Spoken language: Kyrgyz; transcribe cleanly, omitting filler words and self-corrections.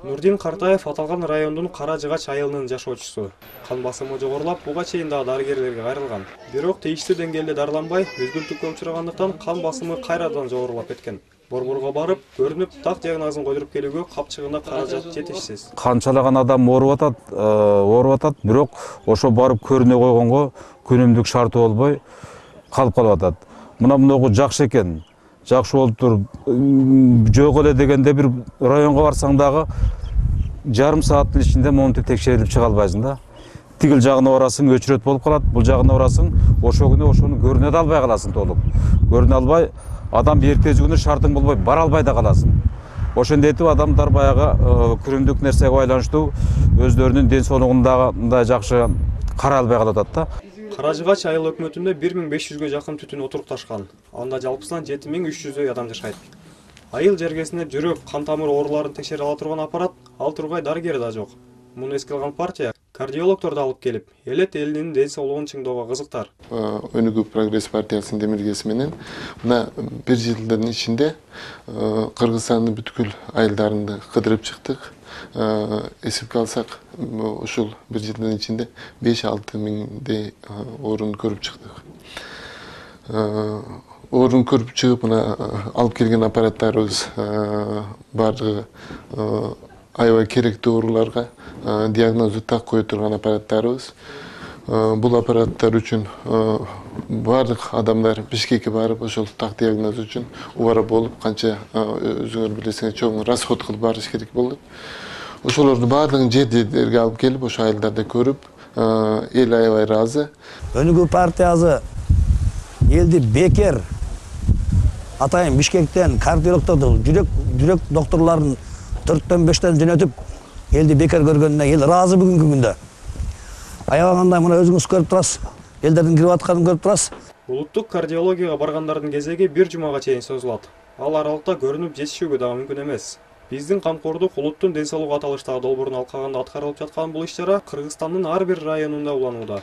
Нурдин Картаев аталган райондун Кара Жыгач айылынын жашоочусу. Кан басымы жогорулап, буга чейин дагы дарыгерлерге кайрылган. Бирок тийиштүү деңгээлде дарыланбай, өзгөлтүккө учурагандыктан кан басымы кайрадан жогорулап кеткен. Борборго барып, көрүнүп, так диагнозун койдуруп келүүгө капчыгында каражат жетишсиз. Канчалаган адам ооруп атат, бирок ошо барып көрүнө койгонго күнүмдүк шарты болбой калып атат. Мына жакшы экен. Жакшы болуп тур. Жок эле дегенде бир районго барсаң дагы жарым сааттын ичинде монтип текшерилип чыга албайсың да. Тигил жагына барасың, өчүрөт болуп калат, бул жагына барасың, ошо күнү ошону көрүнө да албай каласың толук. Көрүнө албай, адам эртеси күнү шартың болбой бара албай да каласың. Ошондойтип адамдар баягы күнүмдүк нерсеге байланыштуу өздөрүнүн ден соолугун дагы мындай жакшы карай албай калып атат да. Кара Жыгач айыл өкмөтүндө 1500гө жакын түтүн отурукташкан. Анда жалпысынан 7300 адам жашайт. Айыл жергесинде жүрөк, кан тамыр ооруларын текшере ала турган аппарат, ал тургай дарыгер да жок. Муну эске алган партия кардиологторду алып келип, элинин ден соолугун чыңдоого кызыктар. Өнүгүү прогресс партиясынын демилгеси менен мына бир жылдын ичинде Кыргызстандын бүткүл айылдарын кыдырып чыктык. Эсепке алсак, ушул бир жылдын ичинде 5-6 миңдей орун көрүп чыктык. Орун көрүп чыгып, мына алып келген аппараттарыбыз бардыгы аябай керектүү ооруларга диагнозду так кое турган аппараттарыбыз. Бул аппараттар үчүн бардык адамдар Бишкекке барып, ошол так диагноз үчүн убара болуп, канча өзүңөр билесиңер чоң расход кылып барыш керек болду. Ошолорду бардыгын жерлерге алып келип, ошо айылдарда көрүп, эл аябай ыраазы. Өнүгүү партиясы элди бекер атайын Бишкектен кардиологторду, жүрөк докторлорун 4-5тен жөнөтүп, элди бекер көргөнүнө эл ыраазы бүгүнкү күндө. Аябаганда мына өзүңүз көрүп турасыз, элдердин кирип атканын көрүп турасыз. Улуттук кардиологияга баргандардын кезеги 1 жумага чейин созулат. Ал аралыкта көрүнүп жетишүүгө дагы мүмкүн эмес. Биздин камкордук улуттун ден соолугу аталыштагы долбоорун алкаганда аткарылып жаткан бул иш-чара Кыргызстандын ар бир районунда уланууда.